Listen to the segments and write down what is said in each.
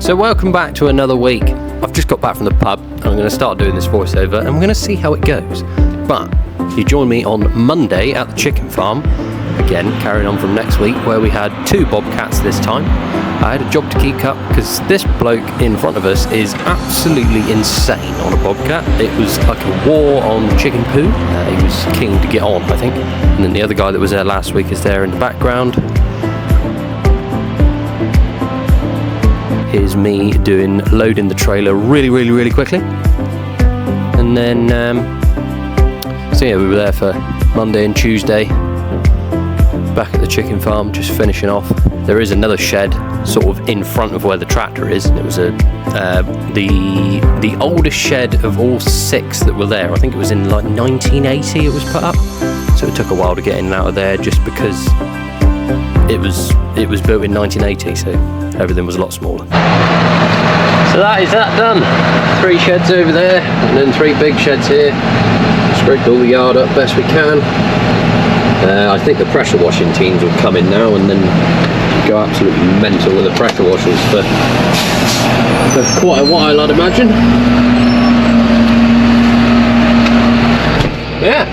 So welcome back to another week. I've just got back from the pub and I'm going to start doing this voiceover and we're going to see how it goes. But you join me on Monday at the chicken farm, again carrying on from next week, where we had 2 bobcats this time. I had a job to keep up because this bloke in front of us is absolutely insane on a bobcat. It was like a war on chicken poo. He was keen to get on, I think. And then the other guy that was there last week is there in the background. Here's me loading the trailer really quickly. And then, so yeah, we were there for Monday and Tuesday. Back at the chicken farm, just finishing off. There is another shed sort of in front of where the tractor is, and it was the oldest shed of all 6 that were there. I think it was in like 1980 it was put up, so it took a while to get in and out of there just because it was built in 1980, so everything was a lot smaller. So that is that done. 3 sheds over there and then 3 big sheds here. Scraped all the yard up best we can. I think the pressure washing teams will come in now and then go absolutely mental with the pressure washers for quite a while, I'd imagine. Yeah.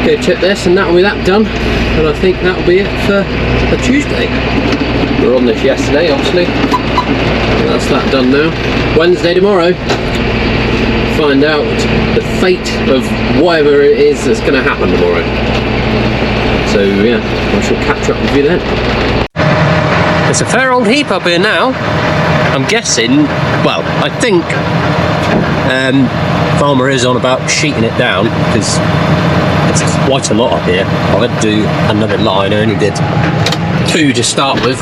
Go tip this and that'll be that done. And I think that'll be it for Tuesday. We were on this yesterday, obviously. That's that done now. Wednesday tomorrow. Find out the fate of whatever it is that's going to happen tomorrow. So yeah, I shall catch up with you then. It's a fair old heap up here now. I'm guessing, well, I think farmer is on about sheeting it down because it's quite a lot up here. I had to do another line. I only did 2 to start with,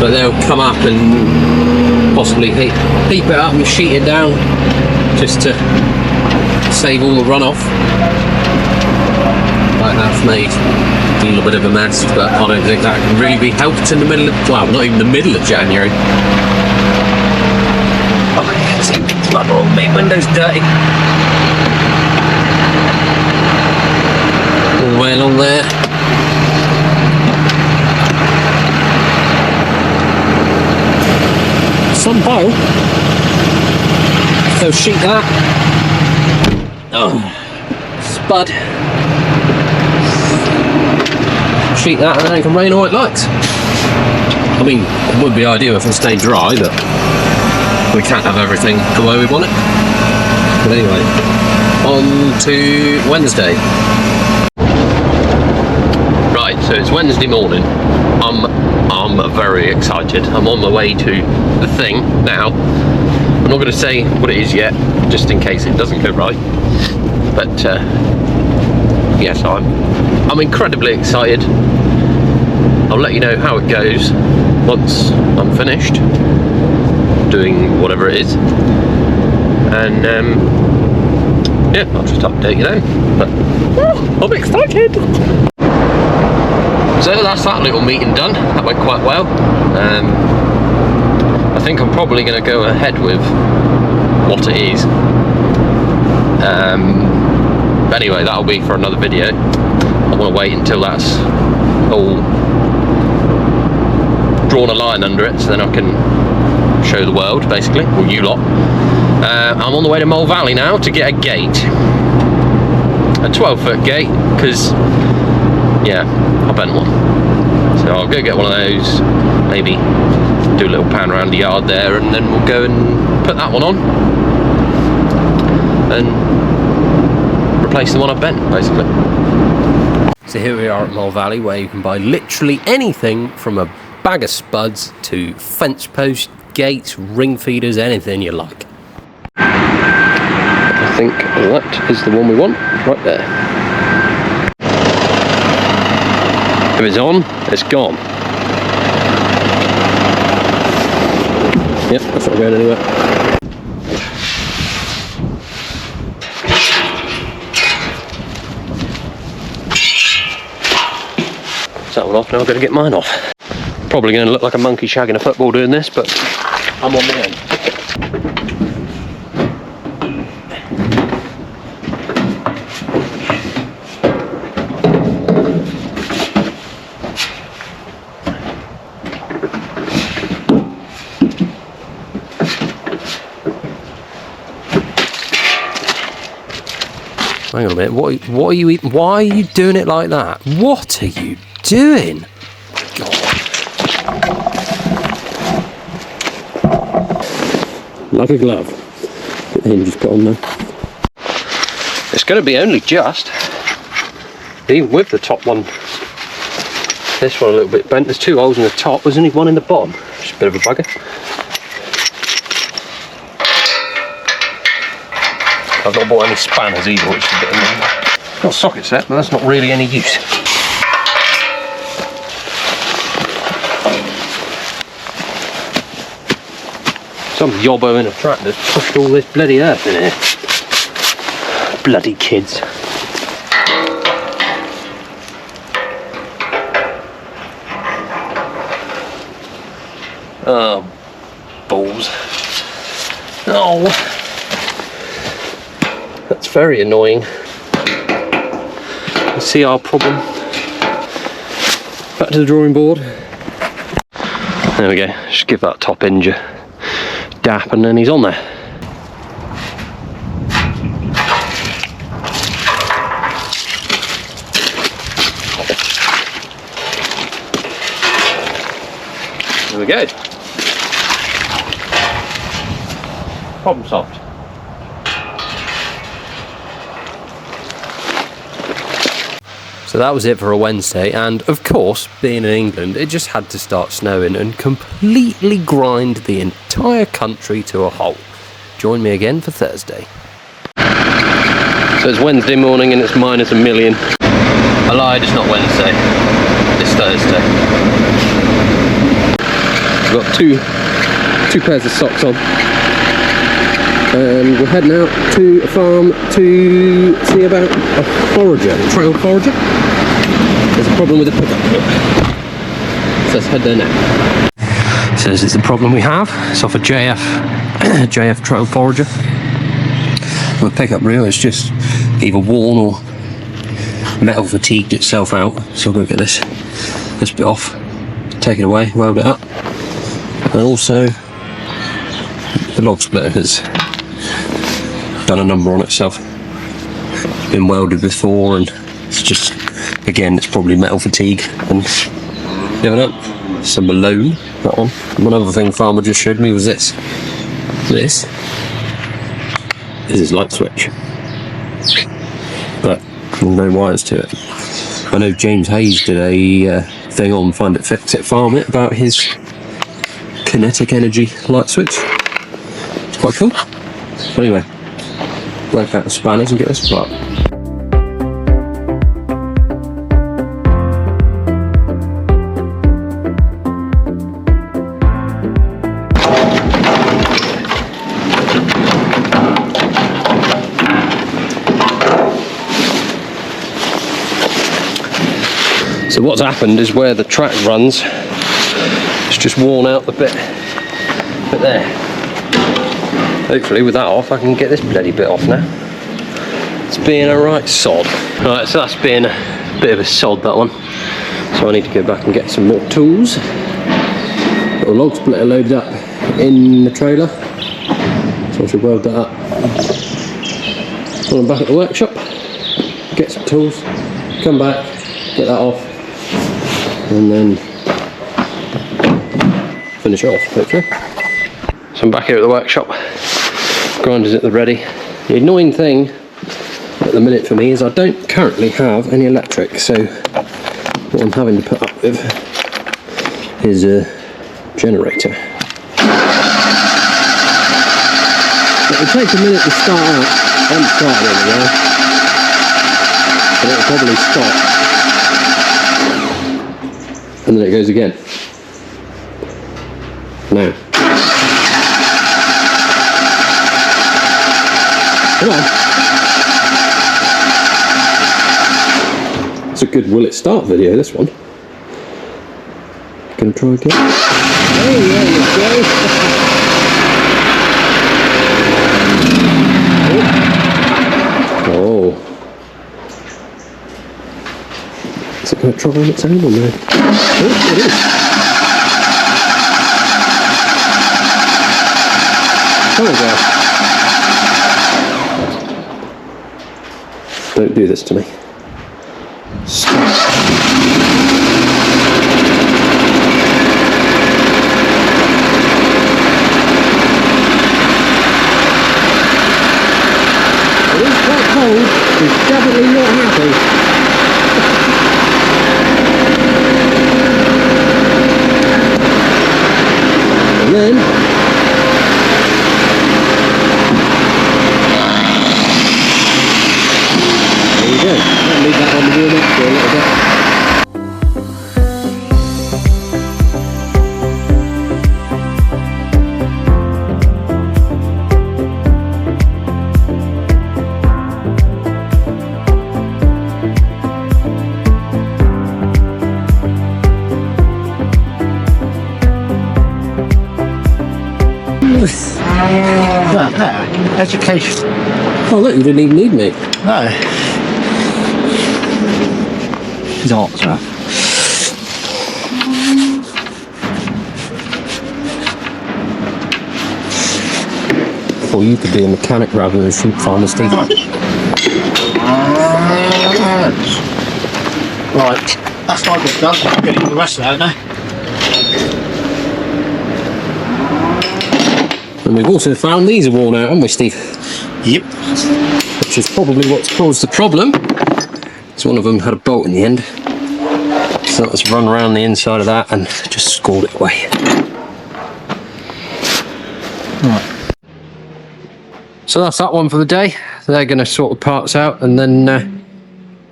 but they'll come up and possibly heap it up and sheet it down just to save all the runoff. I have made a little bit of a mess, but I don't think that can really be helped in the middle of, well, not even the middle of January. Oh, I can see my window's dirty. All the way along there. Somehow, so sheet that. Oh, spud. Sheet that and then it can rain all it likes. I mean, it would be ideal if it stayed dry, but we can't have everything the way we want it. But anyway, on to Wednesday. Right, so it's Wednesday morning. I'm very excited. I'm on my way to the thing now. I'm not going to say what it is yet, just in case it doesn't go right. But yes, I'm incredibly excited. I'll let you know how it goes once I'm finished doing whatever it is. And yeah, I'll just update you then. But I'm excited. So that's that little meeting done. That went quite well. I think I'm probably going to go ahead with what it is. But anyway, that'll be for another video. I want to wait until that's all drawn a line under it, so then I can show the world, basically, or you lot. I'm on the way to Mole Valley now to get a gate. A 12-foot gate, because, yeah, I bent one. So I'll go get one of those, maybe do a little pan around the yard there, and then we'll go and put that one on and replace the one I've bent, basically. So here we are at Mole Valley, where you can buy literally anything from a bag of spuds to fence posts, gates, ring feeders, anything you like. I think that is the one we want, right there. If it's on, it's gone. Yep, that's not going anywhere. That one off, now I've got to get mine off. Probably going to look like a monkey shagging a football doing this, but I'm on my own. Hang on a minute. What are you eating? Why are you doing it like that? What are you doing? God. Like a glove. Get the hinges put on there. It's going to be only just. Even with the top one. This one a little bit bent. There's 2 holes in the top. There's only one in the bottom. It's a bit of a bugger. I've not bought any spanners either, which is a bit annoying. Got a socket set, but that's not really any use. Some yobbo in a tractor's pushed all this bloody earth in here. Bloody kids. Oh, balls. Oh, that's very annoying. You see our problem. Back to the drawing board. There we go. Just give that top hinge a dap and then he's on there. There we go. Problem solved. So that was it for a Wednesday, and of course, being in England, it just had to start snowing and completely grind the entire country to a halt. Join me again for Thursday. So it's Wednesday morning and it's minus a million. I lied, it's not Wednesday, it's Thursday. I've got two pairs of socks on. And we're heading out to a farm to see about a forager, a trail forager. There's a problem with the pickup. So let's head there now. Says it's the problem we have. It's off a JF trail forager. The pickup reel is just either worn or metal fatigued itself out. So we'll go get this bit off, take it away, weld it up. And also the log splitter has done a number on itself. It's been welded before and it's just, again, it's probably metal fatigue. And you know, some Malone, that one. One other thing Farmer just showed me was this. This is his light switch, but there's no wires to it. I know James Hayes did a thing on Find It, Fix It, Farm It about his kinetic energy light switch. It's quite cool. But anyway, work out the spanners and get this apart. So what's happened is where the track runs, it's just worn out the bit there. Hopefully with that off I can get this bloody bit off now. It's being a right sod. Right, so that's being a bit of a sod, that one. So I need to go back and get some more tools. Got a log splitter loaded up in the trailer, so I should weld that up. When I'm back at the workshop, get some tools, come back, get that off, and then finish it off, hopefully. So I'm back here at the workshop, grinders at the ready. The annoying thing at the minute for me is I don't currently have any electric, so what I'm having to put up with is a generator. It will take a minute to start out. I haven't started it anyway, but it'll probably stop. And then it goes again. Now. Come on. It's a good will it start video, this one. Gonna try again. Oh, there you go. Oh. Is it going to trouble on its own or no? Oh, it is. Oh, do this to me. Stop. He's definitely not happy. And then there you go. I'll leave that on the warm up for a little bit. Education. Oh look, you didn't even need me. No. It's hot, sir. Or you could be a mechanic rather than a sheep farmer, Steve. Right, that's my bit done. I'm getting the rest of that now. And we've also found these are worn out, haven't we, Steve? Yep. Which is probably what's caused the problem. So one of them had a bolt in the end. So let's run around the inside of that and just scored it away. Right. So that's that one for the day. They're going to sort the parts out, and then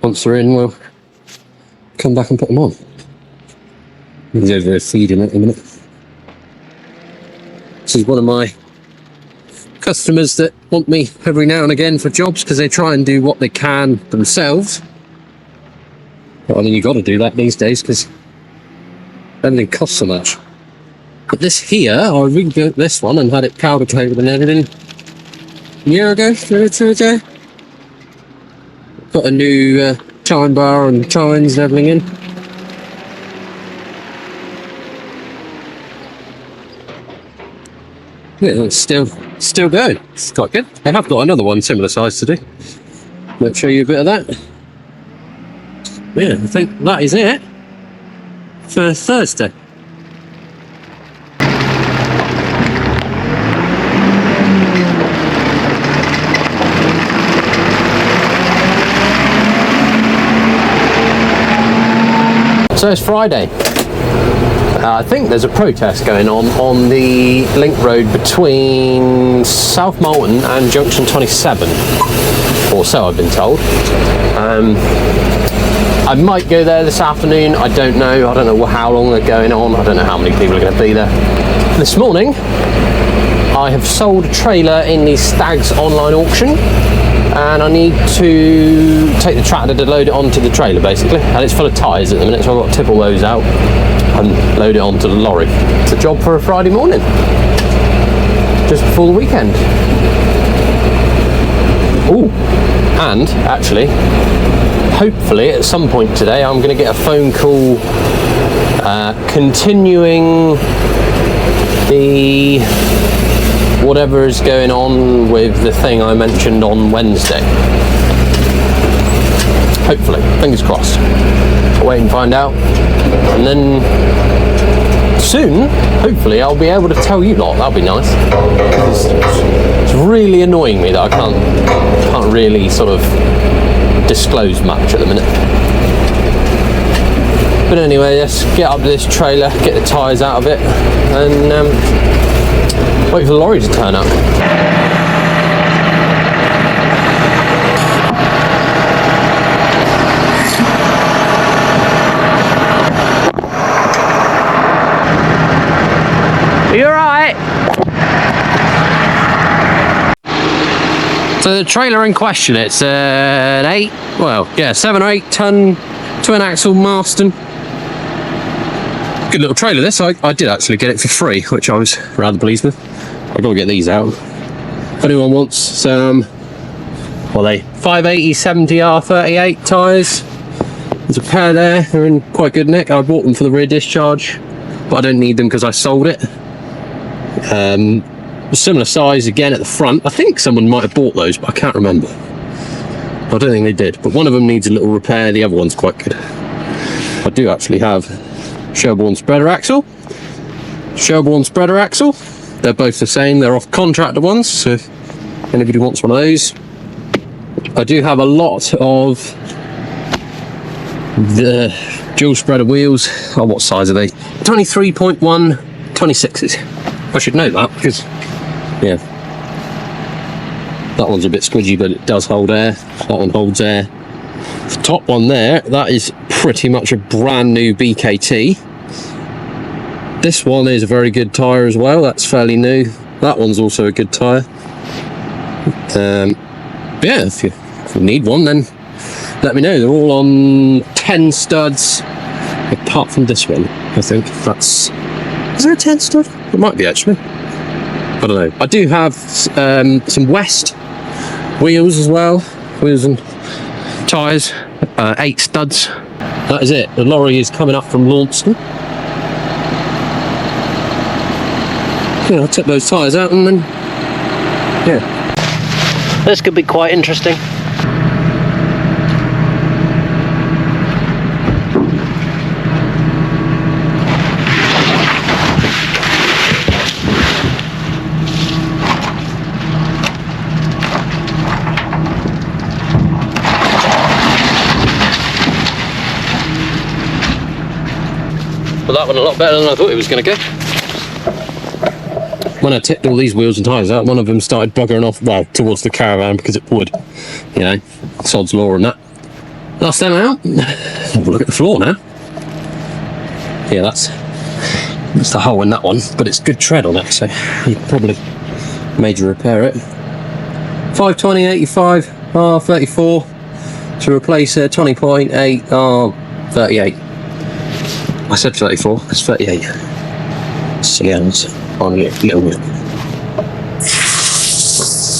once they're in, we'll come back and put them on. He's over there feeding at the minute. This is one of my customers that want me every now and again for jobs because they try and do what they can themselves. But I mean, you got to do that these days because everything costs so much. But this here, I rebuilt this one and had it powder coated and everything a year ago, 2 years ago. Got a new chine bar and chines and everything in. Yeah, it's still going. It's quite good. I have got another one similar size to do. Let's show you a bit of that. Yeah, I think that is it for Thursday. So it's Friday. I think there's a protest going on the link road between South Molton and Junction 27, or so I've been told. I might go there this afternoon. I don't know how long they're going on. I don't know how many people are going to be there. This morning I have sold a trailer in the Stags online auction, and I need to take the tractor to load it onto the trailer basically, and it's full of tyres at the minute, so I've got to tip all those out and load it onto the lorry. It's a job for a Friday morning, just before the weekend. Oh, and actually, hopefully at some point today I'm going to get a phone call continuing the whatever is going on with the thing I mentioned on Wednesday. Hopefully, fingers crossed. I'll wait and find out, and then soon, hopefully, I'll be able to tell you lot. That'll be nice. It's really annoying me that I can't really sort of disclose much at the minute. But anyway, let's get up to this trailer, get the tyres out of it, and wait for the lorry to turn up. Are you alright? So the trailer in question, it's an 7 or 8 ton twin axle Marston. Good little trailer this. I did actually get it for free, which I was rather pleased with. I've got to get these out. If anyone wants some, 580 70R38 tyres. There's a pair there, they're in quite good nick. I bought them for the rear discharge, but I don't need them because I sold it. Similar size again at the front. I think someone might have bought those, but I can't remember. I don't think they did, but one of them needs a little repair, the other one's quite good. I do actually have Sherborne spreader axle. They're both the same, they're off contractor ones, so if anybody wants one of those. I do have a lot of the dual spreader wheels. Oh, what size are they? 23.1 26s. I should know that because, yeah, that one's a bit squidgy, but it does hold air. That one holds air. The top one there, that is pretty much a brand new BKT. This one is a very good tyre as well. That's fairly new. That one's also a good tyre. Yeah, if you need one, then let me know. They're all on 10 studs, apart from this one. I think that's... Is there a 10 stud? It might be, actually. I don't know. I do have some West wheels as well. Wheels and tyres. 8 studs. That is it. The lorry is coming up from Launceston. Yeah, I'll take those tyres out and then... Yeah. This could be quite interesting. Well, that went a lot better than I thought it was going to go. When I tipped all these wheels and tyres out, one of them started buggering off, well, towards the caravan because it would. You know, sod's law and that. Last them out. Have a look at the floor now. Yeah, that's the hole in that one, but it's good tread on it, so you probably major repair it. 520/85 R34 to replace a 20.8 R38. I said 34, it's 38. Silly ends on a little bit.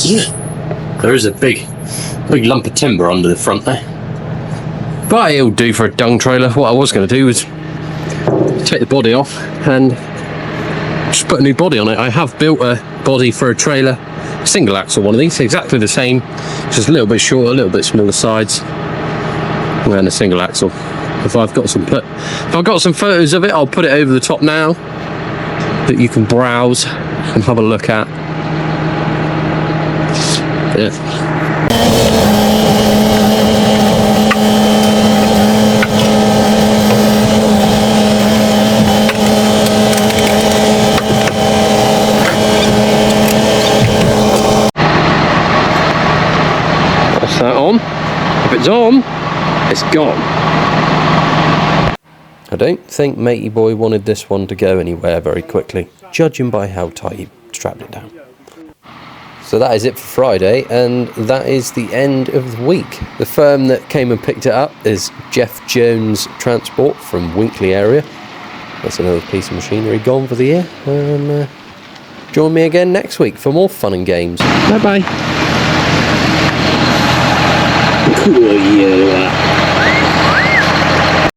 Yeah, there is a big lump of timber under the front there. But it'll do for a dung trailer. What I was going to do was take the body off and just put a new body on it. I have built a body for a trailer, single axle one of these, exactly the same, just a little bit shorter, a little bit smaller sides, and a single axle. If I've got some photos of it, I'll put it over the top now that you can browse and have a look at. Yeah. That's that on. If it's on, it's gone. I don't think Matey Boy wanted this one to go anywhere very quickly, judging by how tight he strapped it down. So that is it for Friday, and that is the end of the week. The firm that came and picked it up is Jeff Jones Transport from Winkley area. That's another piece of machinery gone for the year. And join me again next week for more fun and games. Bye bye. Cool, yeah.